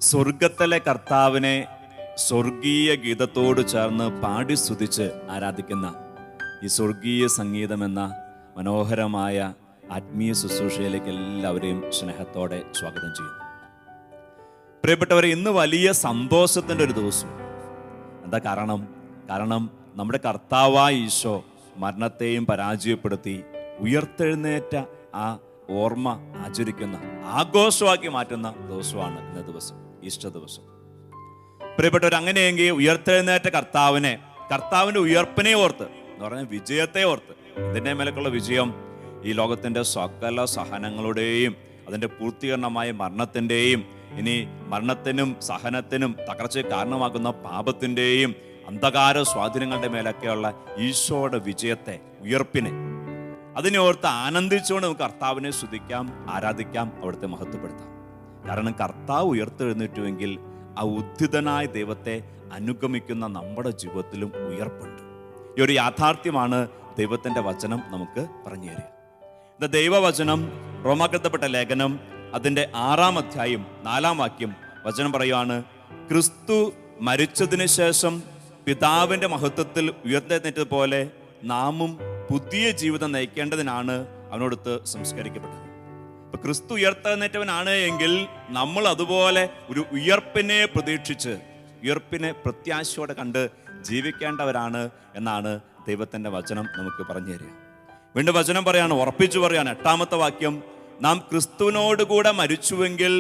സ്വർഗത്തിലെ കർത്താവിനെ സ്വർഗീയ ഗീതത്തോട് ചേർന്ന് പാടി സ്തുതിച്ച് ആരാധിക്കുന്ന ഈ സ്വർഗീയ സംഗീതം എന്ന മനോഹരമായ ആത്മീയ ശുശ്രൂഷയിലേക്ക് എല്ലാവരെയും സ്നേഹത്തോടെ സ്വാഗതം ചെയ്യുന്നു. പ്രിയപ്പെട്ടവരെ, ഇന്ന് വലിയ സന്തോഷത്തിൻ്റെ ഒരു ദിവസം. എന്താ കാരണം നമ്മുടെ കർത്താവായ ഈശോ മരണത്തെയും പരാജയപ്പെടുത്തി ഉയർത്തെഴുന്നേറ്റ ആ ഓർമ്മ ആചരിക്കുന്ന, ആഘോഷമാക്കി മാറ്റുന്ന ദിവസമാണ് ഇന്ന ദിവസം, ഈസ്റ്റർ ദിവസം. പ്രിയപ്പെട്ടവർ, അങ്ങനെയെങ്കിൽ ഉയർത്തെഴുന്നേറ്റ കർത്താവിന്റെ ഉയർപ്പിനെ ഓർത്ത്, എന്ന് പറഞ്ഞാൽ വിജയത്തെ ഓർത്ത്, ഇതിന്റെ മേലേക്കുള്ള വിജയം, ഈ ലോകത്തിന്റെ സകല സഹനങ്ങളുടെയും അതിന്റെ പൂർത്തീകരണമായ മരണത്തിന്റെയും, ഇനി മരണത്തിനും സഹനത്തിനും തകർച്ച കാരണമാകുന്ന പാപത്തിന്റെയും അന്ധകാര സ്വാധീനങ്ങളുടെ മേലൊക്കെയുള്ള ഈശോയുടെ വിജയത്തെ, ഉയർപ്പിനെ, അതിനെ ഓർത്ത് ആനന്ദിച്ചുകൊണ്ട് നമുക്ക് കർത്താവിനെ സ്തുതിക്കാം, ആരാധിക്കാം, അവിടുത്തെ മഹത്വപ്പെടുത്താം. കാരണം കർത്താവ് ഉയർത്തെഴുന്നേറ്റുവെങ്കിൽ ആ ഉദ്ധിതനായ ദൈവത്തെ അനുഗമിക്കുന്ന നമ്മുടെ ജീവിതത്തിലും ഉയർപ്പുണ്ട്. ഈ ഒരു യാഥാർത്ഥ്യമാണ് ദൈവത്തിന്റെ വചനം നമുക്ക് പറഞ്ഞു തരിക. ഇത് ദൈവവചനം, റോമാക്കത്തപ്പെട്ട ലേഖനം അതിന്റെ 6-ാം അധ്യായം 4-ാം വാക്യം വചനം പറയുവാണ്: ക്രിസ്തു മരിച്ചതിന് ശേഷം പിതാവിന്റെ മഹത്വത്തിൽ ഉയർത്തെഴുന്നേറ്റതുപോലെ നാമും പുതിയ ജീവിതം നയിക്കേണ്ടതിനാണ് അവനോടൊത്ത് സംസ്കരിക്കപ്പെട്ടത്. ഇപ്പൊ ക്രിസ്തു ഉയർത്തെഴുന്നേറ്റവനാണ് എങ്കിൽ നമ്മൾ അതുപോലെ ഒരു ഉയർപ്പിനെ പ്രതീക്ഷിച്ച്, ഉയർപ്പിനെ പ്രത്യാശയോടെ കണ്ട് ജീവിക്കേണ്ടവരാണ് എന്നാണ് ദൈവത്തിന്റെ വചനം നമുക്ക് പറഞ്ഞു തരിക. വീണ്ടും വചനം പറയാണ്, ഉറപ്പിച്ചു പറയാണ്, 8-ാമത്തെ വാക്യം: നാം ക്രിസ്തുവിനോടുകൂടെ മരിച്ചുവെങ്കിൽ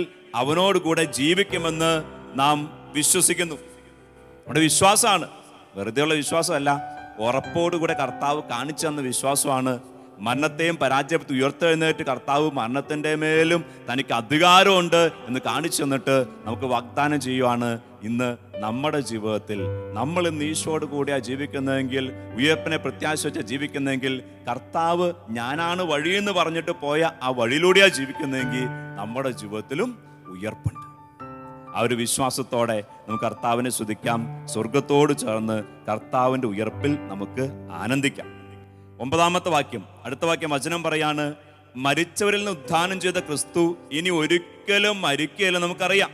അവനോടുകൂടെ ജീവിക്കുമെന്ന് നാം വിശ്വസിക്കുന്നു. നമ്മുടെ വിശ്വാസമാണ്, വെറുതെയുള്ള വിശ്വാസമല്ല, ഉറപ്പോടുകൂടെ കർത്താവ് കാണിച്ചു തന്ന വിശ്വാസമാണ്. മരണത്തെയും പരാജയപ്പെടുത്തി ഉയർത്തെഴുന്നേറ്റ് കർത്താവ് മരണത്തിൻ്റെ മേലും തനിക്ക് അധികാരമുണ്ട് എന്ന് കാണിച്ചു തന്നിട്ട് നമുക്ക് വാഗ്ദാനം ചെയ്യുവാണ്, ഇന്ന് നമ്മുടെ ജീവിതത്തിൽ നമ്മൾ ഇന്ന് ഈശോയോട് കൂടിയാണ് ജീവിക്കുന്നതെങ്കിൽ, ഉയർപ്പിനെ പ്രത്യാശ വെച്ച് ജീവിക്കുന്നതെങ്കിൽ, കർത്താവ് ഞാനാണ് വഴിയെന്ന് പറഞ്ഞിട്ട് പോയ ആ വഴിയിലൂടെയാണ് ജീവിക്കുന്നതെങ്കിൽ നമ്മുടെ ജീവിതത്തിലും ഉയർപ്പുണ്ട്. ആ ഒരു വിശ്വാസത്തോടെ നമുക്ക് കർത്താവിനെ സ്തുതിക്കാം, സ്വർഗത്തോട് ചേർന്ന് കർത്താവിന്റെ ഉയർപ്പിൽ നമുക്ക് ആനന്ദിക്കാം. 9-ാമത്തെ വാക്യം, അടുത്ത വാക്യം വചനം പറയാണ്: മരിച്ചവരിൽ നിന്ന് ഉത്ഥാനം ചെയ്ത ക്രിസ്തു ഇനി ഒരിക്കലും മരിക്കുകയില്ല. നമുക്കറിയാം,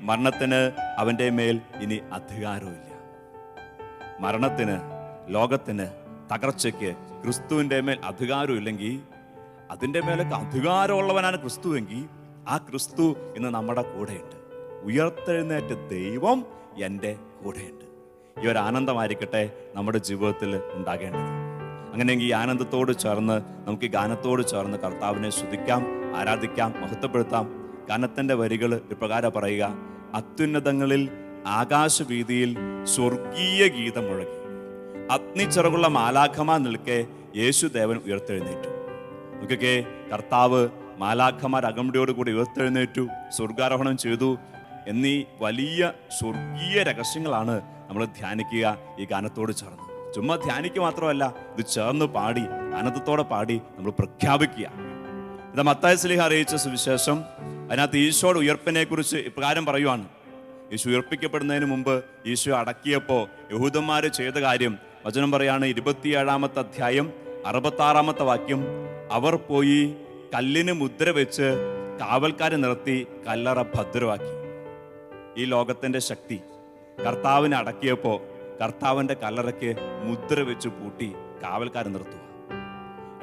മരണത്തിന് അവന്റെ മേൽ ഇനി അധികാരമില്ല. മരണത്തിന്, ലോകത്തിന്, തകർച്ചയ്ക്ക് ക്രിസ്തുവിന്റെ മേൽ അധികാരമില്ലെങ്കിൽ, അതിന്റെ മേലൊക്കെ അധികാരമുള്ളവനാണ് ക്രിസ്തുവെങ്കിൽ, ആ ക്രിസ്തു ഇന്ന് നമ്മുടെ കൂടെയുണ്ട്. ഉയർത്തെഴുന്നേറ്റ ദൈവം എൻ്റെ കൂടെയുണ്ട്. ഈ ഒരു ആനന്ദമായിരിക്കട്ടെ നമ്മുടെ ജീവിതത്തിൽ ഉണ്ടാകേണ്ടത്. അങ്ങനെയെങ്കിൽ ഈ ആനന്ദത്തോട് ചേർന്ന് നമുക്ക് ഈ ഗാനത്തോട് ചേർന്ന് കർത്താവിനെ സ്തുതിക്കാം, ആരാധിക്കാം, മഹത്വപ്പെടുത്താം. ഗാനത്തിൻ്റെ വരികൾ ഇപ്രകാരം പറയുക: അത്യുന്നതങ്ങളിൽ ആകാശവീതിയിൽ സ്വർഗീയ ഗീതം മുഴങ്ങി, അഗ്നിച്ചിറകുള്ള മാലാഖമാർ നിൽക്കെ യേശുദേവൻ ഉയർത്തെഴുന്നേറ്റു. നോക്കിക്കേ, കർത്താവ് മാലാഖമാർ അകമ്പടിയോടുകൂടി ഉയർത്തെഴുന്നേറ്റു, സ്വർഗാരോഹണം ചെയ്തു എന്നീ വലിയ സ്വർഗീയ രഹസ്യങ്ങളാണ് നമ്മൾ ധ്യാനിക്കുക ഈ ഗാനത്തോട് ചേർന്ന്. ചുമ്മാ ധ്യാനിക്കുക മാത്രമല്ല, ഇത് ചേർന്ന് പാടി, ആനന്ദത്തോടെ പാടി നമ്മൾ പ്രഖ്യാപിക്കുക. ഇത് മത്തായി ശ്ലീഹ അറിയിച്ച സുവിശേഷം, അതിനകത്ത് ഈശോയുടെ ഉയർപ്പിനെ കുറിച്ച് ഇപ്രകാരം പറയുവാണ്. ഈശോ ഉയർപ്പിക്കപ്പെടുന്നതിന് മുമ്പ് ഈശോ അടക്കിയപ്പോൾ യഹൂദന്മാർ ചെയ്ത കാര്യം വചനം പറയാണ്. 27-ാമത്തെ അധ്യായം 66-ാമത്തെ വാക്യം: അവർ പോയി കല്ലിന് മുദ്ര വെച്ച് കാവൽക്കാരെ നിർത്തി കല്ലറ ഭദ്രമാക്കി. ഈ ലോകത്തിന്റെ ശക്തി കർത്താവിനെ അടക്കിയപ്പോൾ കർത്താവിന്റെ കല്ലറയ്ക്ക് മുദ്ര വെച്ച് പൂട്ടി കാവൽക്കാരെ നിർത്തുക.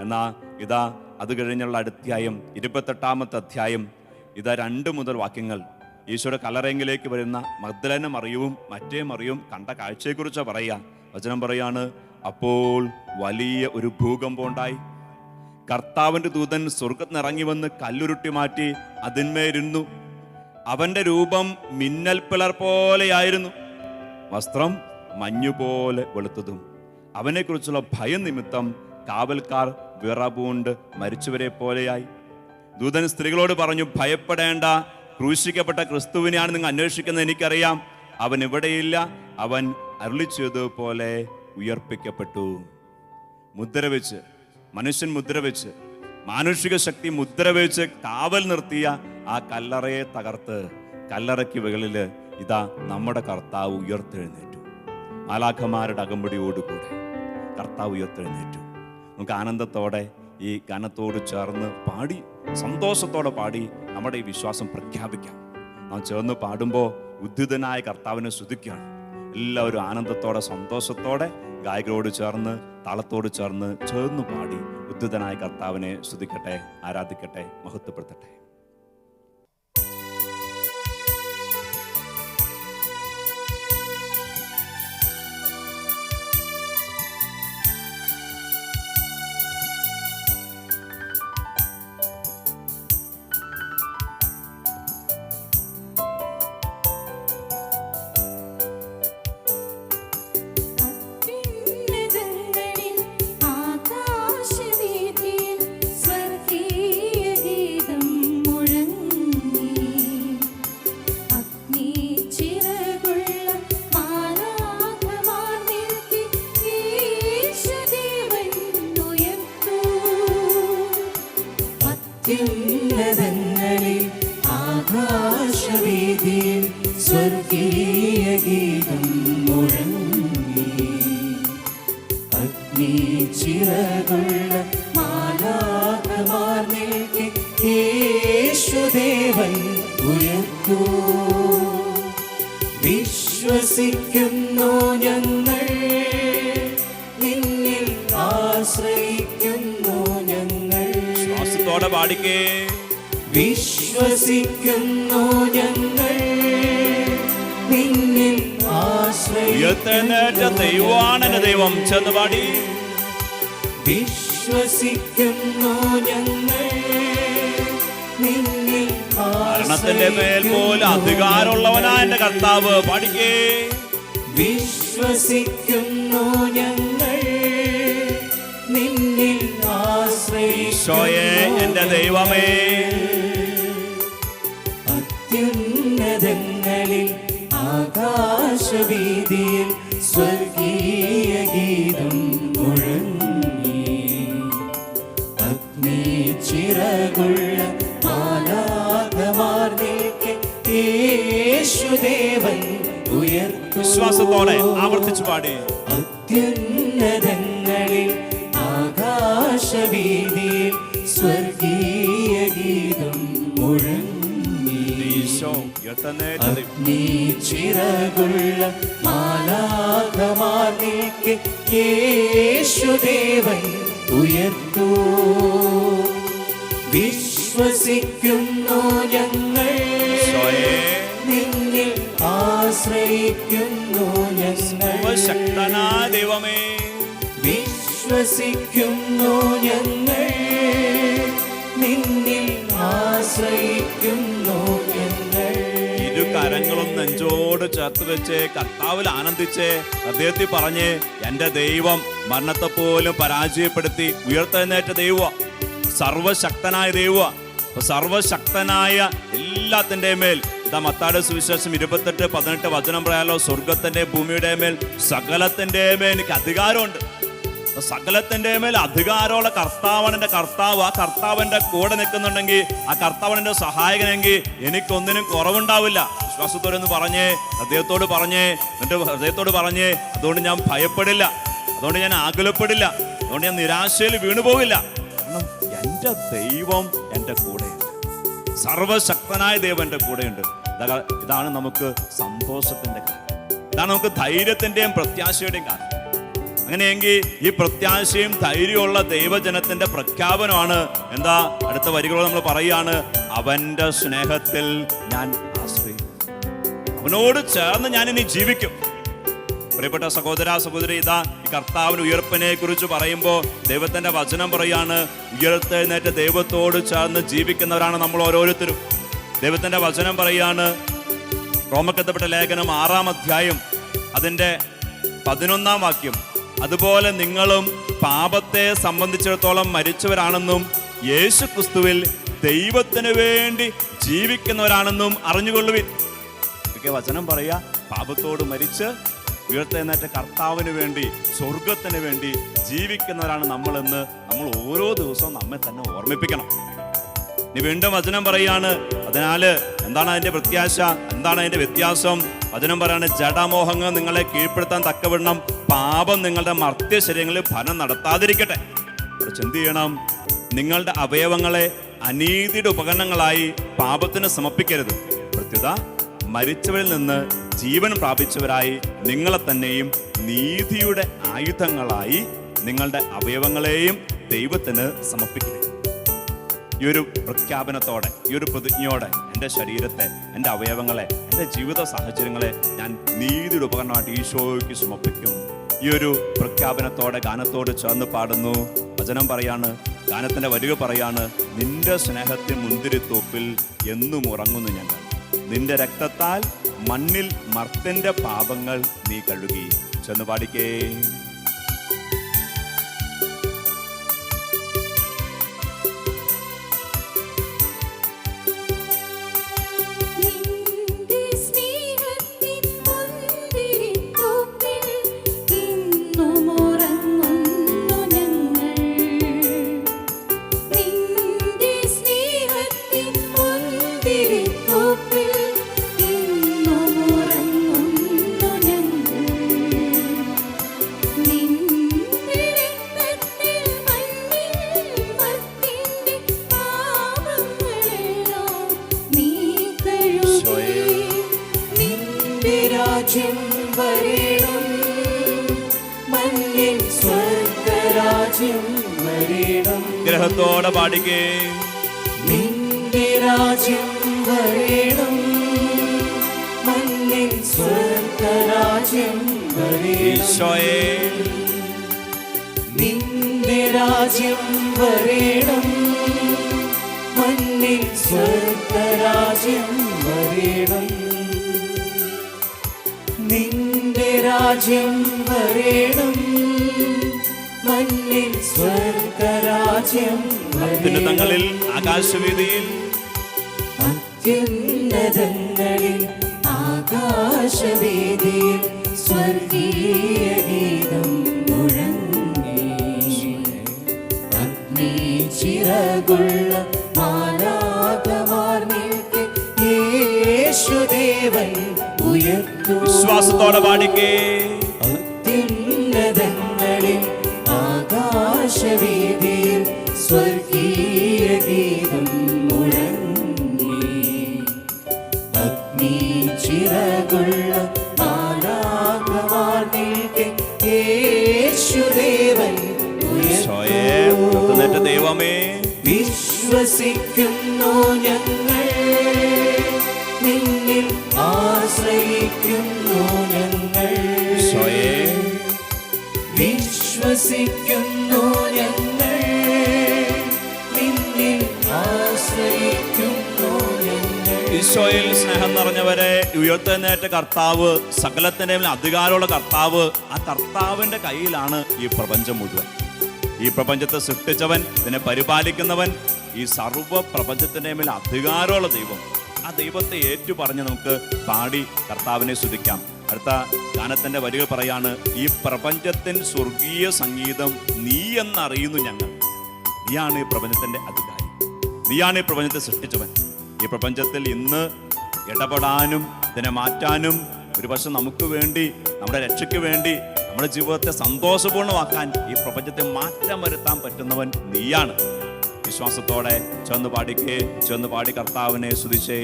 എന്നാ ഇതാ അത് കഴിഞ്ഞുള്ള അധ്യായം 28-ാമത്തെ അധ്യായം, ഇതാ 2 മുതൽ വാക്യങ്ങൾ ഈശോയുടെ കല്ലറയെങ്കിലേക്ക് വരുന്ന മഗ്ദലേന മറിയവും മറ്റേ മറിയവും കണ്ട കാഴ്ചയെക്കുറിച്ച് പറയുക. വചനം പറയാണ്: അപ്പോൾ വലിയ ഒരു ഭൂകമ്പം ഉണ്ടായി. കർത്താവിന്റെ ദൂതൻ സ്വർഗ്ഗത്തിൽ ഇറങ്ങി വന്ന് കല്ലുരുട്ടി മാറ്റി അതിന്മേലിരുന്നു. അവന്റെ രൂപം മിന്നൽ പിളർ പോലെയായിരുന്നു, വസ്ത്രം മഞ്ഞുപോലെ വെളുത്തതും. അവനെക്കുറിച്ചുള്ള ഭയം നിമിത്തം കാവൽക്കാർ വിറപൂണ്ട് മരിച്ചവരെ പോലെയായി. ദൂതൻ സ്ത്രീകളോട് പറഞ്ഞു: ഭയപ്പെടേണ്ട, ക്രൂശിക്കപ്പെട്ട ക്രിസ്തുവിനെയാണ് നിങ്ങൾ അന്വേഷിക്കുന്നത്. എനിക്കറിയാം, അവൻ ഇവിടെയില്ല, അവൻ അരുളിച്ചതുപോലെ ഉയർപ്പിക്കപ്പെട്ടു. മുദ്ര വെച്ച്, മനുഷ്യൻ മുദ്ര വെച്ച്, മാനുഷിക ശക്തി മുദ്ര വെച്ച് കാവൽ നിർത്തിയ ആ കല്ലറയെ തകർത്ത് കല്ലറയ്ക്ക് മുകളിൽ ഇതാ നമ്മുടെ കർത്താവ് ഉയർത്തെഴുന്നേറ്റു. മാലാഖമാരുടെ അകമ്പടിയോടുകൂടെ കർത്താവ് ഉയർത്തെഴുന്നേറ്റു. നമുക്ക് ആനന്ദത്തോടെ ഈ ഗാനത്തോട് ചേർന്ന് പാടി, സന്തോഷത്തോടെ പാടി നമ്മുടെ ഈ വിശ്വാസം പ്രഖ്യാപിക്കാം. നാം ചേർന്ന് പാടുമ്പോൾ ഉദ്ധിതനായ കർത്താവിനെ സ്തുതിക്കുകയാണ്. എല്ലാവരും ആനന്ദത്തോടെ സന്തോഷത്തോടെ ഗായകരോട് ചേർന്ന് താളത്തോട് ചേർന്ന് പാടി ഉദ്ധിതനായ കർത്താവിനെ സ്തുതിക്കട്ടെ, ആരാധിക്കട്ടെ, മഹത്വപ്പെടുത്തട്ടെ. അത്യുന്നതങ്ങളിൽ ആകാശവീതിയിൽ സ്വർഗീയ ഗീതം മുഴങ്ങി. അഗ്നിച്ചിറകുള്ള മാലാഖമാർ നിൽക്കെ യേശുദേവൻ ഉയർത്തൂ. വിശ്വസിക്കുന്നു ഞങ്ങൾ, നിന്നിൽ ആശ്രയിക്കുന്നു ഞങ്ങൾ. ശ്വാസത്തോടെ പാടിക്കേ. വിശ്വസിക്കുന്നു ഞങ്ങൾ, നിന്നിൽ ആശ്രയിക്കുന്നു. ദൈവമാണ് എന്റെ ദൈവം. ചെന്ന് പാടി. വിശ്വസിക്കുന്നു ഞങ്ങൾ, നിന്നിൽ മരണത്തിന്റെ മേൽ പോലും അധികാരമുള്ളവനാ എന്റെ കർത്താവ്. പാടിക്കേ. വിശ്വസിക്കുന്നു ഞങ്ങൾ, നിന്നിൽ ഈശോയേ എന്റെ ദൈവമേ. അത്യുന്നതങ്ങളിൽ ആകാശവീതിയിൽ സ്വർഗീയ ഗീതം മുഴങ്ങി. അഗ്നിച്ചിറകുള്ള മാലാഖമാർ നിൽക്കെ യേശുദേവൻ ഉയർത്തൂ. വിശ്വാസത്തോടെ ആവർത്തിച്ചു പാടി. അത്യുന്നതങ്ങളിൽ ആകാശവീതിയിൽ സ്വർഗീയ ഗീതം മുഴങ്ങി. അഗ്നിച്ചിറകുള്ള മാലാഖമാർ നിൽക്കെ യേശുദേവൻ ഉയർത്തൂ. വിശ്വസിക്കുന്നു ഞങ്ങൾ, നിന്നിൽ ആശ്രയിക്കുന്നു ഞങ്ങൾ. ശക്തനായ ദൈവമേ. വിശ്വസിക്കുന്നു ഞങ്ങൾ, നിന്നിൽ ആശ്രയിക്കുന്നു ഞങ്ങൾ. ഇരു കരങ്ങളും നെഞ്ചോട് ചേർത്ത് വെച്ച് കർത്താവിൽ ആനന്ദിച്ച് അദ്ദേഹത്തിൽ പറഞ്ഞ് എന്റെ ദൈവം മരണത്തെ പോലും പരാജയപ്പെടുത്തി ഉയർത്തെഴുന്നേറ്റ ദൈവ, സർവശക്തനായ ദൈവ. സർവശക്തനായ എല്ലാത്തിൻ്റെ മേൽ മത്തായിയുടെ സുവിശേഷം 28:18 വചനം പറയാലോ, സ്വർഗത്തിന്റെ ഭൂമിയുടെ മേൽ സകലത്തിന്റെ മേൽ എനിക്ക് അധികാരമുണ്ട്. സകലത്തിന്റെ മേൽ അധികാരമുള്ള കർത്താവാണ് എൻ്റെ കർത്താവ്. ആ കർത്താവിൻ്റെ കൂടെ നിൽക്കുന്നുണ്ടെങ്കിൽ, ആ കർത്താവാണ് എൻ്റെ സഹായകനെങ്കിൽ എനിക്കൊന്നിനും കുറവുണ്ടാവില്ല. വിശ്വാസത്തോടെ ഒന്ന് പറഞ്ഞേ, അദ്ദേഹത്തോട് പറഞ്ഞേ, എൻ്റെ ഹൃദയത്തോട് പറഞ്ഞേ, അതുകൊണ്ട് ഞാൻ ഭയപ്പെടില്ല, അതുകൊണ്ട് ഞാൻ ആകുലപ്പെടില്ല, അതുകൊണ്ട് ഞാൻ നിരാശയിൽ വീണുപോകില്ല. കാരണം എൻ്റെ ദൈവം എൻ്റെ കൂടെയുണ്ട്. സർവശക്തനായ ദൈവം എൻ്റെ കൂടെയുണ്ട്. ഇതാണ് നമുക്ക് സന്തോഷത്തിൻ്റെ കാര്യം. ഇതാണ് നമുക്ക് ധൈര്യത്തിൻ്റെയും പ്രത്യാശയുടെയും കാര്യം. അങ്ങനെയെങ്കിൽ ഈ പ്രത്യാശയും ധൈര്യമുള്ള ദൈവജനത്തിന്റെ പ്രഖ്യാപനമാണ് എന്താ? അടുത്ത വരികളോട് നമ്മൾ പറയുകയാണ്, അവന്റെ സ്നേഹത്തിൽ ഞാൻ ആശ്രയിക്കും, അവനോട് ചേർന്ന് ഞാൻ ഇനി ജീവിക്കും. പ്രിയപ്പെട്ട സഹോദര സഹോദരി, ഇതാ ഈ കർത്താവിന് ഉയർപ്പിനെ കുറിച്ച് പറയുമ്പോൾ ദൈവത്തിന്റെ വചനം പറയാണ്, ഉയർത്തെഴുന്നേറ്റ ദൈവത്തോട് ചേർന്ന് ജീവിക്കുന്നവരാണ് നമ്മൾ ഓരോരുത്തരും. ദൈവത്തിന്റെ വചനം പറയാണ്, റോമക്കെത്തപ്പെട്ട ലേഖനം 6-ാം അധ്യായം അതിൻ്റെ 11-ാം വാക്യം, അതുപോലെ നിങ്ങളും പാപത്തെ സംബന്ധിച്ചിടത്തോളം മരിച്ചവരാണെന്നും യേശു ക്രിസ്തുവിൽ ദൈവത്തിന് വേണ്ടി ജീവിക്കുന്നവരാണെന്നും അറിഞ്ഞുകൊള്ളുവിൻ. ഒക്കെ വചനം പറയാ, പാപത്തോട് മരിച്ച് ഉയർത്തെഴുന്നേറ്റ കർത്താവിന് വേണ്ടി, സ്വർഗത്തിന് വേണ്ടി ജീവിക്കുന്നവരാണ് നമ്മളെന്ന് നമ്മൾ ഓരോ ദിവസവും നമ്മെ തന്നെ ഓർമ്മിപ്പിക്കണം. ഇനി വീണ്ടും വചനം പറയാണ്, അതിനാല് എന്താണ് അതിന്റെ പ്രത്യാശ, എന്താണ് അതിന്റെ വ്യത്യാസം? വചനം പറയാണ്, ജഡമോഹങ്ങൾ നിങ്ങളെ കീഴ്പ്പെടുത്താൻ തക്കവണ്ണം പാപം നിങ്ങളുടെ മർത്യ ശരീരങ്ങളിൽ ഫലം നടത്താതിരിക്കട്ടെ. എന്ത് ചെയ്യണം? നിങ്ങളുടെ അവയവങ്ങളെ അനീതിയുടെ ഉപകരണങ്ങളായി പാപത്തിന് സമർപ്പിക്കരുത്. പ്രത്യുത മരിച്ചവരിൽ നിന്ന് ജീവൻ പ്രാപിച്ചവരായി നിങ്ങളെ തന്നെയും നീതിയുടെ ആയുധങ്ങളായി നിങ്ങളുടെ അവയവങ്ങളെയും ദൈവത്തിന് സമർപ്പിക്കുക. ഈ ഒരു പ്രഖ്യാപനത്തോടെ, ഈ ഒരു പ്രതിജ്ഞയോടെ എൻ്റെ ശരീരത്തെ, എൻ്റെ അവയവങ്ങളെ, എൻ്റെ ജീവിത സാഹചര്യങ്ങളെ ഞാൻ നീതിയുടെ ഉപകരണമായിട്ട് ഈശോയ്ക്ക് സമർപ്പിക്കും. ഈ ഒരു പ്രഖ്യാപനത്തോടെ ഗാനത്തോട് ചേർന്ന് പാടുന്നു. വചനം പറയാണ്, ഗാനത്തിൻ്റെ വരിക പറയാണ്, നിന്റെ സ്നേഹത്തിൽ മുന്തിരിത്തോപ്പിൽ എന്നും ഉറങ്ങുന്നു ഞങ്ങൾ, നിന്റെ രക്തത്താൽ മണ്ണിൽ മർത്യന്റെ പാപങ്ങൾ നീ കഴുകി. ചെന്ന് പാടിക്കേ. രാജ്യം വരേണം, മണ്ണിൽ സ്വർഗരാജ്യം വരേണം. ഗ്രഹത്തോടെ പാടിക്കേ. നിന്റെ രാജ്യം വരേണം, മണ്ണിൽ സ്വർഗരാജ്യം വരേണം. നിന്റെ രാജ്യം വരേണം, മണ്ണിൽ സ്വർഗരാജ്യം വരേണം. നിന്റെ രാജ്യം വരേണം, മണ്ണിൽ സ്വർഗരാജ്യം അത്യുന്നതങ്ങളിൽ ആകാശവീതിയിൽ, അത്യുന്നതങ്ങളിൽ ആകാശവീതിയിൽ സ്വർഗീയ ഗീതം മുഴങ്ങി. അഗ്നി ചിറകുള്ള മാലാഖമാർ നിൽക്കെ യേശുദേവൻ ഉയർത്തു. വിശ്വാസത്തോടെ പാടിക്കേ. അത്യുന്നതങ്ങളിൽ ആകാശവീതിയിൽ സ്വർഗീയ ഗീതം മുഴങ്ങി. അഗ്നി ചിറകുള്ള മാലാഖമാർ നിൽക്കെ യേശുദേവൻ ഉയർത്തു. ദൈവമേ, വിശ്വസിക്കുന്നു ഞങ്ങൾ, നിന്നിൽ ആശ്രയിക്കുന്നു ഞങ്ങൾ. വിശ്വസിക്കുന്നു ഞങ്ങൾ, നിന്നിൽ ആശ്രയിക്കുന്നു ഞങ്ങൾ. ഈശോയിൽ സ്നേഹം നിറഞ്ഞവരെ, ഉയർത്തെഴുന്നേറ്റ കർത്താവ്, സകലത്തിൻ്റെയും അധികാരമുള്ള കർത്താവ്, ആ കർത്താവിൻ്റെ കയ്യിലാണ് ഈ പ്രപഞ്ചം മുഴുവൻ. ഈ പ്രപഞ്ചത്തെ സൃഷ്ടിച്ചവൻ, ഇതിനെ പരിപാലിക്കുന്നവൻ, ഈ സർവ്വ പ്രപഞ്ചത്തിൻ്റെ മേൽ അധികാരമുള്ള ദൈവം. ആ ദൈവത്തെ ഏറ്റു പറഞ്ഞ് നമുക്ക് പാടി കർത്താവിനെ സ്തുതിക്കാം. അടുത്ത ഗാനത്തിൻ്റെ വരികൾ പറയാണ്, ഈ പ്രപഞ്ചത്തിൻ സ്വർഗീയ സംഗീതം നീ എന്നറിയുന്നു ഞങ്ങൾ. നീയാണ് ഈ പ്രപഞ്ചത്തിൻ്റെ അധികാരി, നീയാണ് ഈ പ്രപഞ്ചത്തെ സൃഷ്ടിച്ചവൻ. ഈ പ്രപഞ്ചത്തിൽ ഇന്ന് ഇടപെടാനും ഇതിനെ മാറ്റാനും ഒരുപക്ഷെ നമുക്ക് വേണ്ടി, നമ്മുടെ രക്ഷയ്ക്ക് വേണ്ടി, നമ്മുടെ ജീവിതത്തെ സന്തോഷപൂർണ്ണമാക്കാൻ ഈ പ്രപഞ്ചത്തെ മാറ്റം വരുത്താൻ പറ്റുന്നവൻ നീയാണ്. വിശ്വാസത്തോടെ ചെന്ന് പാടിക്കേ, ചെന്ന് പാടി കർത്താവിനെ സ്തുതിച്ചേ.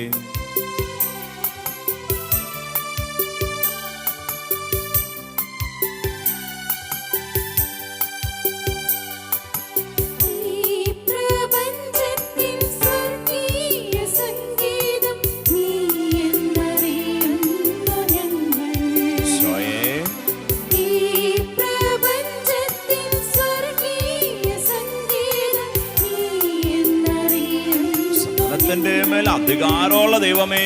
ന്റെ മേൽ അധികാരമുള്ള ദൈവമേ,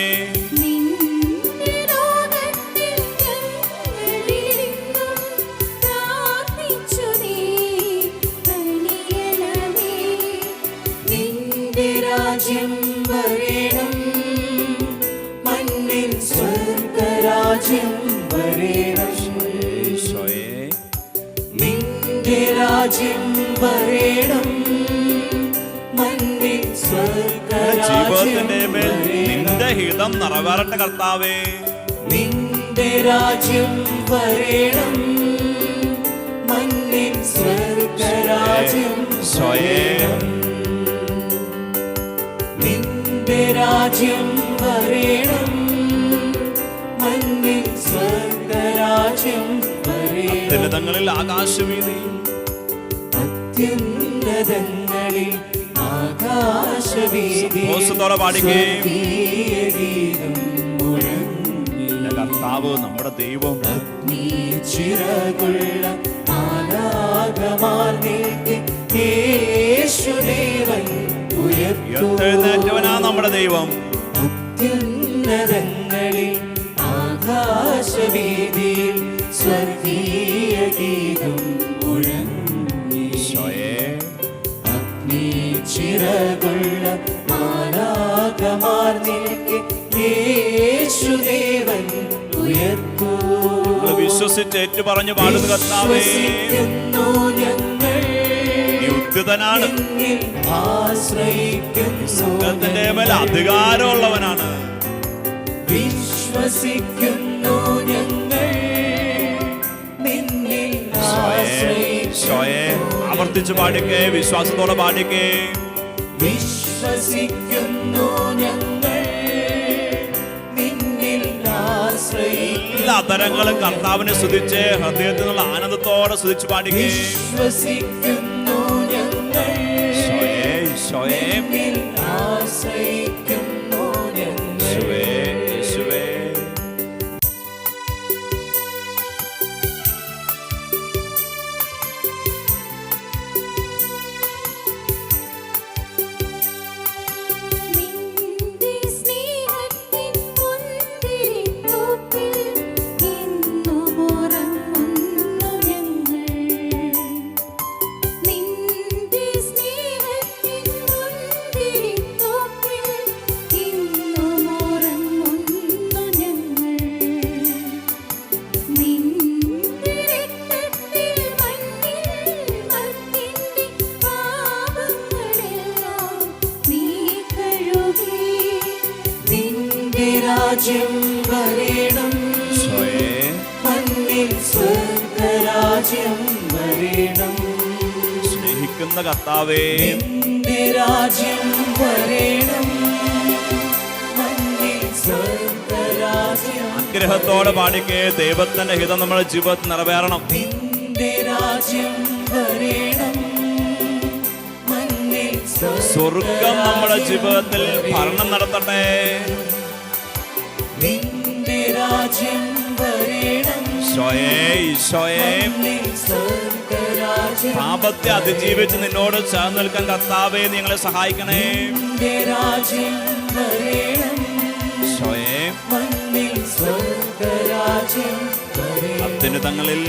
നിന്റെ രാജ്യം വരേണം, മണ്ണിൽ സ്വർഗരാജ്യം വരേണം. നിന്റെ രാജ്യം വരേണം, മണ്ണിൽ ജീവിതത്തിന്റെ മേൽ നിന്റെ ഹിതം നിറവേറട്ടെ കർത്താവേ. നിന്റെ രാജ്യം വരേണം, മണ്ണിൽ സ്വർഗരാജ്യം വരേണം. നിന്റെ രാജ്യം വരേണം, അത്യുന്നതങ്ങളിൽ ആകാശവീതിയിൽ അത്യുന്നതങ്ങളിൽ ആകാശവീതിയിൽ ഓസത്തോടെ പാടിക്കേ. ഗീതം മുഴങ്ങി. കർത്താവ് നമ്മുടെ ദൈവം നീ ചിറകുള്ള മാലാഖമാർ നിൽക്കെ യേശുദേവൻ ഉയർത്തെഴുന്നേറ്റവനാ നമ്മുടെ ദൈവം. അത്യുന്നതങ്ങളിൽ ആകാശവീതിയിൽ സ്വർഗീയ ഗീതം മുഴങ്ങി. അഗ്നി ചിറകുള്ള മാലാഖമാർ നിൽക്കെ യേശുദേവൻ ഉയർത്തൂ. വിശ്വസിച്ച് ഏറ്റു പറഞ്ഞു പാടുന്ന കർത്താവേ, വിശ്വസിക്കുന്നു ഞങ്ങൾ, നീ ഉദ്ധിതനാണ്, നിന്നിൽ ആശ്രയിക്കുന്നു സ്വർഗ്ഗത്തിന്റെ മേൽ അധികാരമുള്ളവനാണ്. വിശ്വസിക്കുന്നു ഞങ്ങൾ, നിന്നിൽ ആശ്രയിക്കുന്നു. ആവർത്തിച്ച് പാടിക്കേ, വിശ്വാസത്തോടെ പാടിക്കേ. വിശ്വസിക്കുന്നു ഞങ്ങൾ, നിന്നിൽ ആശ്രയിക്കുന്നു. എല്ലാ തരങ്ങളും കർത്താവിനെ സ്തുതിച്ച് ഹൃദയത്തിൽ നിന്നുള്ള ആനന്ദത്തോടെ സ്തുതിച്ച് പാടിക്കേ. വിശ്വസിക്കുന്നു ഞങ്ങൾ, നിന്നിൽ ആശ്രയിക്കുന്നു ഞങ്ങൾ. നിന്റെ സ്നേഹത്തിൻ മുന്തിരിത്തോപ്പിൽ ഇന്നും ഉറങ്ങുന്നു ഞങ്ങൾ. നിന്റെ സ്നേഹത്തിൻ മുന്തിരിത്തോപ്പിൽ ഇന്നും ഉറങ്ങുന്നു ഞങ്ങൾ. നിന്റെ രക്തത്തിൽ മണ്ണിൽ മർത്യന്റെ പാപങ്ങളെല്ലാം നീ കഴുകി. നിന്റെ രാജ്യം വരേണം, മണ്ണിൽ സ്വർഗരാജ്യം വരേണം. സ്നേഹിക്കുന്ന കർത്താവേ, നിന്റെ രാജ്യം വരേണം, മണ്ണിൽ സ്വർഗരാജ്യം. അനുഗ്രഹത്തോടെ പാടിക്കേ. ദൈവത്തിന്റെ ഹിതം നമ്മുടെ ജീവിതത്തിൽ നിറവേറണം. നിന്റെ രാജ്യം വരേണം, മണ്ണിൽ സ്വർഗം നമ്മുടെ ജീവിതത്തിൽ ഭരണം നടത്തട്ടെ. നിന്റെ രാജ്യം വരേണം, ഈശോയെ, സ്വർഗരാജ്യം. പാപത്തെ അതിജീവിച്ച് നിന്നോട് ചേർന്ന് നിൽക്കാൻ കർത്താവേ, നീ ഞങ്ങളെ സഹായിക്കണേ. നിന്റെ രാജ്യം വരേണം, ഈശോയെ, മണ്ണിൽ സ്വർഗരാജ്യം വരേണം. അത്യുന്നതങ്ങളിൽ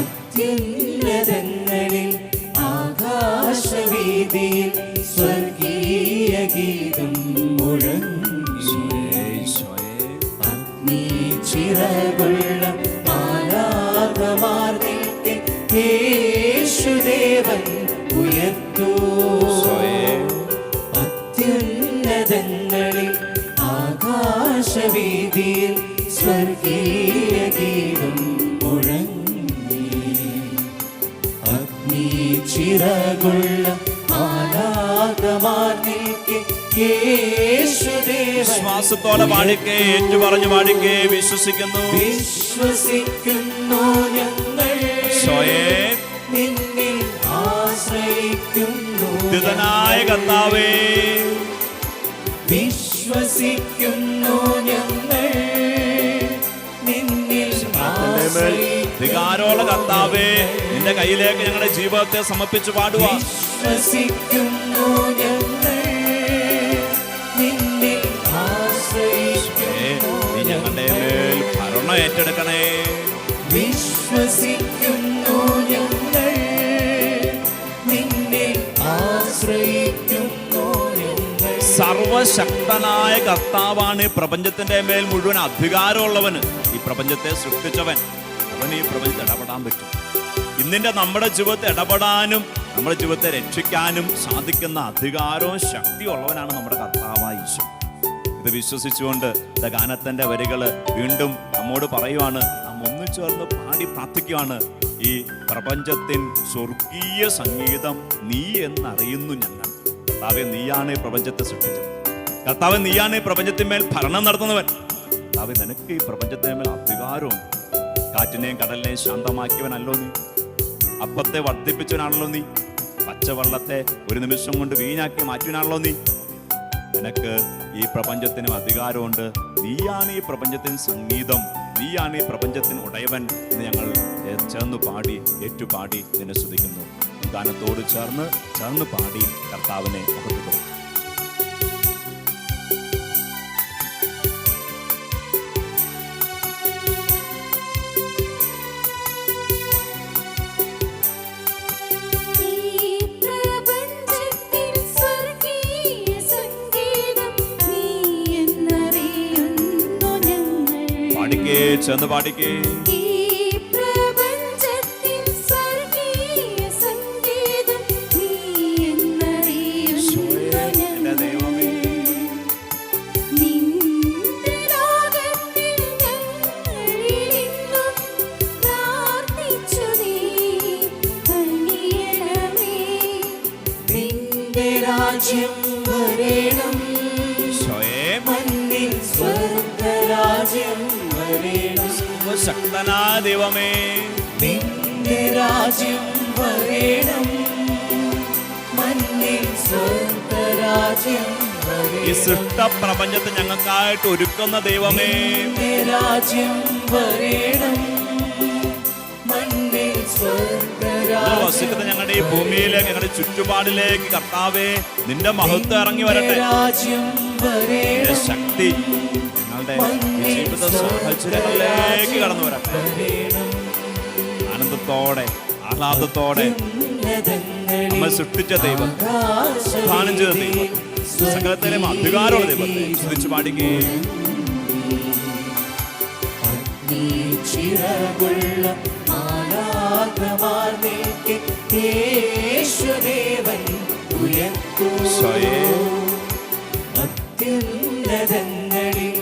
അത്യുന്നതങ്ങളിൽ ആകാശവീതിയിൽ സ്വർഗീയ ഗീതം മുഴങ്ങി. അഗ്നി ചിറകുള്ള മാലാഖമാർ നിൽക്കെ യേശുദേവൻ ഉയർത്തൂ. അത്യുന്നതങ്ങളിൽ ആകാശവീതിയിൽ സ്വർഗീയ ഗീതം മുഴങ്ങി. അഗ്നി ചിറകുള്ള മാലാഖമാർ നിൽക്കെ യേശുദേവൻ. വിശ്വാസത്തോടെ പാടിക്കേ, ഏറ്റു പറഞ്ഞു പാടിക്കേ. വിശ്വസിക്കുന്നു, വിശ്വസിക്കുന്നു ഞങ്ങൾ, നിന്നിൽ ആശ്രയിക്കുന്നു. ഉദ്ധിതനായ കർത്താവേ, വിശ്വസിക്കുന്നു ഞങ്ങൾ, നിന്നിൽ വികാരമുള്ള കർത്താവേ, നിന്റെ കയ്യിലേക്ക് ഞങ്ങളുടെ ജീവിതത്തെ സമർപ്പിച്ച് പാടുവാ. വിശ്വസിക്കുന്നു ഞങ്ങൾ, നിന്നിൽ ആശ്രയിക്കുന്നു. നീ ഞങ്ങളുടെ മേൽ ഭരണം ഏറ്റെടുക്കണേ. വിശ്വസിക്കുന്നു ഞങ്ങൾ, നിന്നിൽ ആശ്രയിക്കുന്നു ഞങ്ങൾ. സർവശക്തനായ കർത്താവാണ് ഈ പ്രപഞ്ചത്തിന്റെ മേൽ മുഴുവൻ അധികാരമുള്ളവന്. ഈ പ്രപഞ്ചത്തെ സൃഷ്ടിച്ചവൻ, അവന് ഈ പ്രപഞ്ചത്തിൽ ഇടപെടാൻ പറ്റും. ഇന്നിന്റെ നമ്മുടെ ജീവിതത്തെ ഇടപെടാനും നമ്മുടെ ജീവിതത്തെ രക്ഷിക്കാനും സാധിക്കുന്ന അധികാരവും ശക്തിയുള്ളവനാണ് നമ്മുടെ കർത്താവായ ഈശോ. ഇത് വിശ്വസിച്ചുകൊണ്ട് ഗാനത്തിന്റെ വരികള് വീണ്ടും നമ്മോട് പറയുവാണ്. നാം ഒന്നിച്ചേർന്ന് പാടി പ്രാർത്ഥിക്കുകയാണ്. ഈ പ്രപഞ്ചത്തിൻ സ്വർഗീയ സംഗീതം നീ എന്നറിയുന്നു ഞങ്ങൾ. കർത്താവേ, നീയാണ് ഈ പ്രപഞ്ചത്തെ സൃഷ്ടിച്ചത്. കർത്താവ്, നീയാണ് ഈ പ്രപഞ്ചത്തിന്മേൽ ഭരണം നടത്തുന്നവൻ. കർത്താവേ, നിനക്ക് ഈ പ്രപഞ്ചത്തിന്മേൽ അധികാരമുണ്ട്. കാറ്റിനെയും കടലിനെയും ശാന്തമാക്കിയവനല്ലോ നീ. അപ്പത്തെ വർദ്ധിപ്പിച്ചവനാണല്ലോ നീ. പച്ചവെള്ളത്തെ ഒരു നിമിഷം കൊണ്ട് വീഞ്ഞാക്കി മാറ്റിയവനാണല്ലോ നീ. നിനക്ക് ഈ പ്രപഞ്ചത്തിനും അധികാരമുണ്ട്. നീയാണ് ഈ പ്രപഞ്ചത്തിന് സംഗീതം, നീയാണ് ഈ പ്രപഞ്ചത്തിന് ഉടയവൻ എന്ന് ഞങ്ങൾ ചേർന്ന് പാടി ഏറ്റുപാടി നിന്നെ സ്തുതിക്കുന്നു. ഗാനത്തോട് ചേർന്ന് പാടി കർത്താവിനെ മഹത്വപ്പെടുത്തും. ചെന്ന് പാടിക്കേ. രാജ്യം വരേണം, മണ്ണിൽ സ്വർഗ്ഗരാജ്യം വരേണം. ശക്തനായ ദൈവമേ, നിന്റെ രാജ്യം വരേണം, മണ്ണിൽ സ്വർഗ്ഗരാജ്യം വരേണം. ഈ സൃഷ്ട പ്രപഞ്ചത്തെ ഞങ്ങൾക്കായിട്ട് ഒരുക്കുന്ന ദൈവമേ, നിന്റെ രാജ്യം വരേണം, മണ്ണിൽ സ്വർഗ്ഗരാജ്യം വസിക്കുന്ന ഞങ്ങളുടെ ഈ ഭൂമിയിലേക്ക്, ഞങ്ങളുടെ ചുറ്റുപാടിലേക്ക് കർത്താവേ നിന്റെ മഹത്വം ഇറങ്ങി വരട്ടെ. നിന്റെ ശക്തി ഞങ്ങളുടെ ജീവിത സാഹചര്യങ്ങളിലേക്ക് കടന്നു വരട്ടെ. ആനന്ദത്തോടെ ആഹ്ലാദത്തോടെ നമ്മൾ സൃഷ്ടിച്ച ദൈവം, ദാനം ചെയ്ത ദൈവം, സകലത്തിലും അധികാരമുള്ള ദൈവത്തെ സ്തുതിച്ചു പാടുകയും ചിറകുള്ള മാലാഖമാർമേൽക്ക് യേശുദേവൻ ഉയർത്തുന്നു. അത്യുന്നതങ്ങളിൽ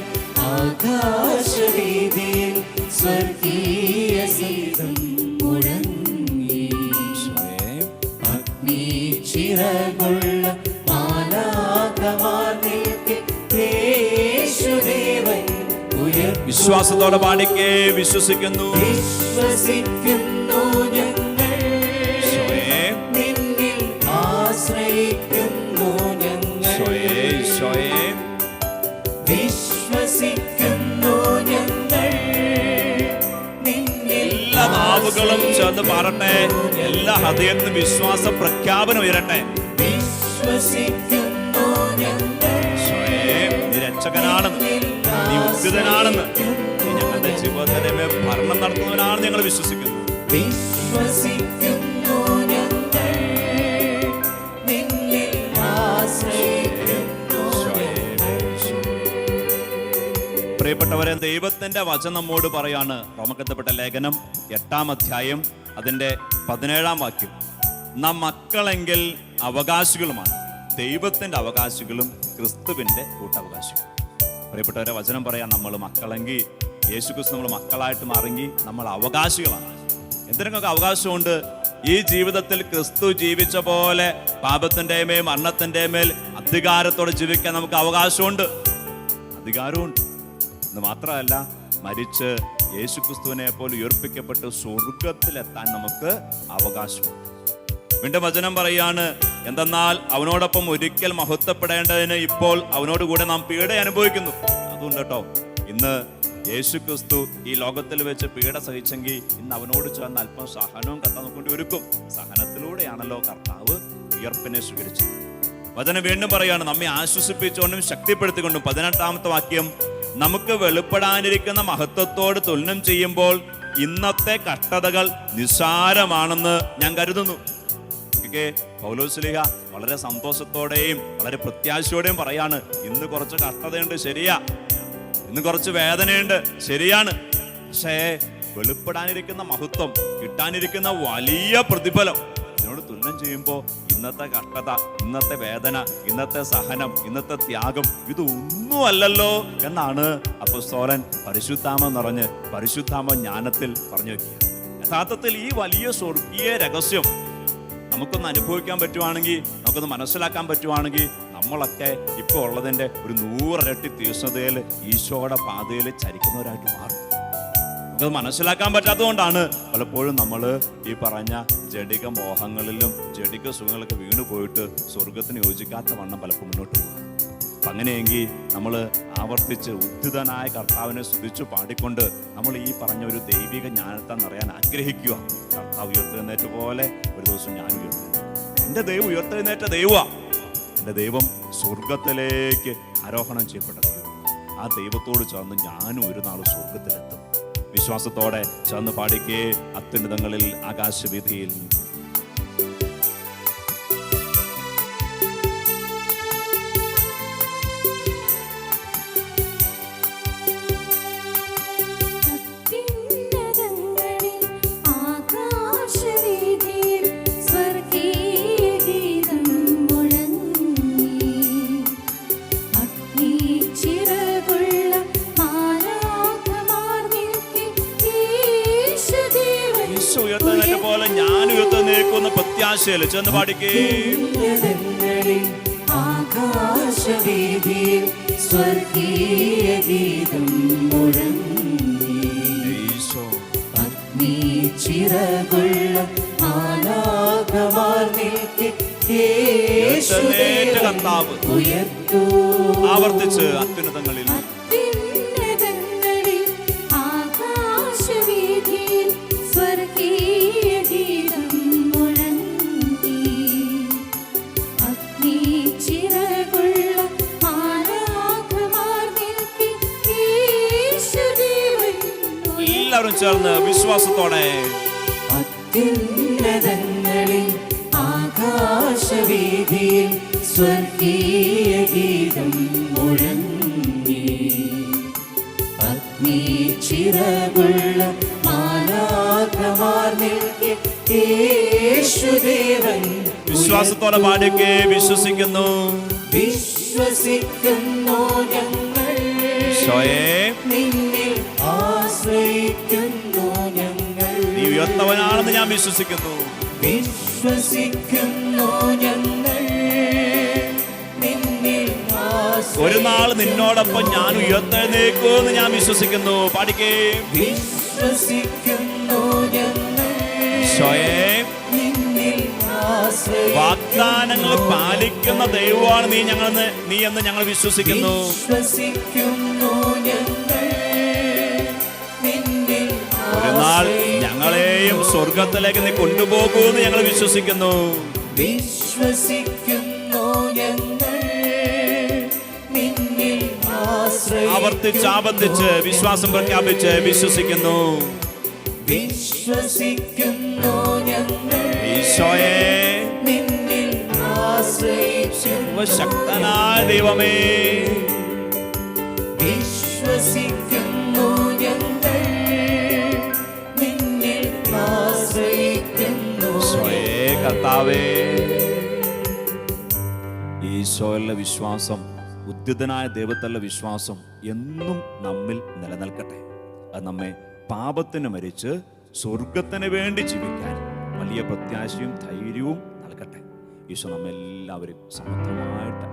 ആകാശവീതിയിൽ സ്വർഗീയ ഗീതം മുഴങ്ങി. അഗ്നി ചിറകുള്ള മാലാഖമാർമേൽക്ക് യേശുദേവൻ വിശ്വാസത്തോടെ പാടിക്കേ. വിശ്വസിക്കുന്നു ഞങ്ങൾ, നിന്നിൽ ആശ്രയിക്കുന്നു ഞങ്ങൾ, വിശ്വസിക്കുന്നു ഞങ്ങൾ, നിന്നിൽ. എല്ലാ നാവുകളും ചേർന്ന് പാടട്ടെ. എല്ലാ ഹൃദയത്തിനും വിശ്വാസ പ്രഖ്യാപനം ഉയരട്ടെ. വിശ്വസിക്കുന്നു ഞങ്ങൾ, നീ രക്ഷകനാണെന്ന്, നീ ഉദ്ധിതനാണെന്ന്, നീ ഞങ്ങളുടെ ജീവിതത്തിലെ ഭരണം നടത്തുന്നവനാണെന്ന് ഞങ്ങൾ വിശ്വസിക്കുന്നു. വിശ്വസിക്കുന്നു ഞങ്ങൾ, നിന്നിൽ ആശ്രയിക്കുന്നു. പ്രിയപ്പെട്ടവരെ, ദൈവത്തിന്റെ വചനം നമ്മോട് പറയാണ്. റോമക്കത്തപ്പെട്ട ലേഖനം 8-ാം അധ്യായം അതിന്റെ 17-ാം വാക്യം. നാം മക്കളെങ്കിൽ അവകാശികളുമാണ്, ദൈവത്തിന്റെ അവകാശികളും ക്രിസ്തുവിന്റെ കൂട്ടവകാശികളും. പ്രിയപ്പെട്ടവരെ, വചനം പറയാം, നമ്മൾ മക്കളെങ്കിൽ, യേശു ക്രിസ്തു നമ്മൾ മക്കളായിട്ട് മാറെങ്കിൽ നമ്മൾ അവകാശികളാണ്. എന്തിനൊക്കെ അവകാശമുണ്ട്? ഈ ജീവിതത്തിൽ ക്രിസ്തു ജീവിച്ച പോലെ പാപത്തിന്റെ മേൽ മരണത്തിന്റെ മേൽ അധികാരത്തോടെ ജീവിക്കാൻ നമുക്ക് അവകാശമുണ്ട്, അധികാരമുണ്ട്. എന്ന് മാത്രമല്ല, മരിച്ച് യേശു ക്രിസ്തുവിനെ പോലെ ഉയർപ്പിക്കപ്പെട്ട് സ്വർഗത്തിലെത്താൻ നമുക്ക് അവകാശമുണ്ട്. വീണ്ടും വചനം പറയാണ്, എന്തെന്നാൽ അവനോടൊപ്പം ഒരിക്കൽ മഹത്വപ്പെടേണ്ടതിന് ഇപ്പോൾ അവനോട് കൂടെ നാം പീഡ അനുഭവിക്കുന്നു. അതുകൊണ്ട് കേട്ടോ, ഇന്ന് യേശു ക്രിസ്തു ഈ ലോകത്തിൽ വെച്ച് പീഡ സഹിച്ചെങ്കിൽ ഇന്ന് അവനോട് ചേർന്ന് അല്പം സഹനവും കർത്താവ് കൊണ്ട് ഒരുക്കും. സഹനത്തിലൂടെയാണല്ലോ കർത്താവ് ഉയർപ്പിനെ സ്വീകരിച്ചത്. വചനം വീണ്ടും പറയാണ്, നമ്മെ ആശ്വസിപ്പിച്ചുകൊണ്ടും ശക്തിപ്പെടുത്തിക്കൊണ്ടും. 18-ാമത്തെ വാക്യം, നമുക്ക് വെളിപ്പെടാനിരിക്കുന്ന മഹത്വത്തോട് തുലനം ചെയ്യുമ്പോൾ ഇന്നത്തെ കഷ്ടതകൾ നിസ്സാരമാണെന്ന് ഞാൻ കരുതുന്നു. പൗലോസ്ലീഹ വളരെ സന്തോഷത്തോടെയും വളരെ പ്രത്യാശയോടെയും പറയാണ്, ഇന്ന് കുറച്ച് കഷ്ടതയുണ്ട്, ശരിയാ, ഇന്ന് കുറച്ച് വേദനയുണ്ട്, ശരിയാണ്. പക്ഷേ വെളിപ്പെടാനിരിക്കുന്ന മഹത്വം, കിട്ടാനിരിക്കുന്ന വലിയ പ്രതിഫലം ഇതിനോട് തുലനം ചെയ്യുമ്പോൾ ഇന്നത്തെ കഷ്ടത, ഇന്നത്തെ വേദന, ഇന്നത്തെ സഹനം, ഇന്നത്തെ ത്യാഗം ഇതൊന്നുമല്ലല്ലോ എന്നാണ് അപ്പോസ്തലൻ പരിശുദ്ധാത്മ നിറഞ്ഞ് പരിശുദ്ധാത്മ ജ്ഞാനത്തിൽ പറഞ്ഞു വെക്കുക. യഥാർത്ഥത്തിൽ ഈ വലിയ സ്വർഗീയ രഹസ്യം നമുക്കൊന്ന് അനുഭവിക്കാൻ പറ്റുവാണെങ്കിൽ, നമുക്കൊന്ന് മനസ്സിലാക്കാൻ പറ്റുവാണെങ്കിൽ, നമ്മളൊക്കെ ഇപ്പോൾ ഉള്ളതിൻ്റെ ഒരു 100 ഇരട്ടി തീഷ്ണതയിൽ ഈശോയുടെ പാതയിൽ ചരിക്കുന്നവരായിട്ട് മാറും. അത് മനസ്സിലാക്കാൻ പറ്റാത്തതുകൊണ്ടാണ് പലപ്പോഴും നമ്മൾ ഈ പറഞ്ഞ ജഡിക മോഹങ്ങളിലും ജഡിക സുഖങ്ങളൊക്കെ വീണു പോയിട്ട് സ്വർഗത്തിന് യോജിക്കാത്ത വണ്ണം പലപ്പോഴും മുന്നോട്ട് പോകുക. അപ്പം അങ്ങനെയെങ്കിൽ നമ്മൾ ആവർത്തിച്ച് ഉദ്ധിതനായ കർത്താവിനെ സ്തുതിച്ചു പാടിക്കൊണ്ട് നമ്മൾ ഈ പറഞ്ഞ ഒരു ദൈവിക ജ്ഞാനത്തെ നിറയാൻ ആഗ്രഹിക്കുക. കർത്താവ് ഉയർത്തെഴുന്നേറ്റ പോലെ ഒരു ദിവസം ഞാൻ ഉയർത്തെഴുന്നേറ്റു. എൻ്റെ ദൈവം ഉയർത്തെഴുന്നേറ്റ ദൈവമാണ്. എൻ്റെ ദൈവം സ്വർഗത്തിലേക്ക് ആരോഹണം ചെയ്യപ്പെട്ട ദൈവം. ആ ദൈവത്തോട് ചേർന്ന് ഞാനും ഒരു നാൾ സ്വർഗത്തിലെത്തും. വിശ്വാസത്തോടെ ചേർന്ന് പാടിക്കേ അത്യുന്നതങ്ങളിൽ ആകാശവീഥിയിൽ. ഉയർത്തുന്നതിനെ പോലെ ഞാൻ ഉയർത്തുന്നേക്കുന്ന പ്രത്യാശയില് ചെന്ന് പാടിക്കേ. ആകാശവീഥിയിൽ സ്വർഗീയ ഗീതം മുഴങ്ങി. അഗ്നി ചിറകുള്ള മാലാഖമാർ നിൽക്കെ യേശുദേവൻ ഉയർത്തു. ആവർത്തിച്ച് അത്യുന്നതങ്ങളിൽ എല്ലാവരും ചേർന്ന് വിശ്വാസത്തോടെ അത്യുന്നതങ്ങളിൽ ആകാശവീഥിയിൽ സ്വർഗീയ ഗീതം മുഴങ്ങി. അഗ്നി ചിറകുള്ള മാലാഖമാർ നിൽക്കെ യേശുദേവൻ. വിശ്വാസത്തോടെ പാടിക്കേ. വിശ്വസിക്കുന്നു, വിശ്വസിക്കുന്നു ഞങ്ങൾ, നിന്നിൽ ആശ്രയിക്കുന്നു ഞങ്ങൾ. നീ ഉയർത്തവനാണെന്ന് ഞാൻ വിശ്വസിക്കുന്നു. വിശ്വസിക്കുന്നു ഞങ്ങൾ, നിന്നിൽ ഒരു നാൾ നിന്നോടൊപ്പം ഞാൻ ഉയർത്തെഴുന്നേക്കുമെന്ന് ഞാൻ വിശ്വസിക്കുന്നു. പാടിക്കേ. വിശ്വസിക്കുന്നു ഞങ്ങൾ, നിന്നിൽ വാഗ്ദാനങ്ങൾ പാലിക്കുന്ന ദൈവമാണ് നീ എന്ന് ഞങ്ങൾ വിശ്വസിക്കുന്നു. വിശ്വസിക്കുന്നു ഞങ്ങൾ, നിന്നിൽ ഒരു നാൾ ഞങ്ങളെയും സ്വർഗത്തിലേക്ക് നീ കൊണ്ടുപോകുമെന്ന് ഞങ്ങൾ വിശ്വസിക്കുന്നു. വിശ്വസിക്കുന്നു ഞങ്ങൾ, നിന്നിൽ ആവർത്തിച്ച് വിശ്വാസം പ്രഖ്യാപിച്ച് വിശ്വസിക്കുന്നു. വിശ്വസിക്കുന്നു ഞങ്ങൾ, ഈശോയെ നിന്നിൽ ശക്തനായ ദൈവമേ. വിശ്വസിക്കുന്നു ഞങ്ങൾ, നിന്നിൽ ആശ്രയിക്കുന്നു. കർത്താവേ, ഈശോയിലെ വിശ്വാസം, ഉദ്ധിതനായ ദൈവത്തിലുള്ള വിശ്വാസം എന്നും നമ്മിൽ നിലനിൽക്കട്ടെ. അത് നമ്മെ പാപത്തിന് മരിച്ച് സ്വർഗത്തിന് വേണ്ടി ജീവിക്കാൻ വലിയ പ്രത്യാശയും ധൈര്യവും നൽകട്ടെ. ഈശോ നമ്മെല്ലാവരും സമത്വമായിട്ട്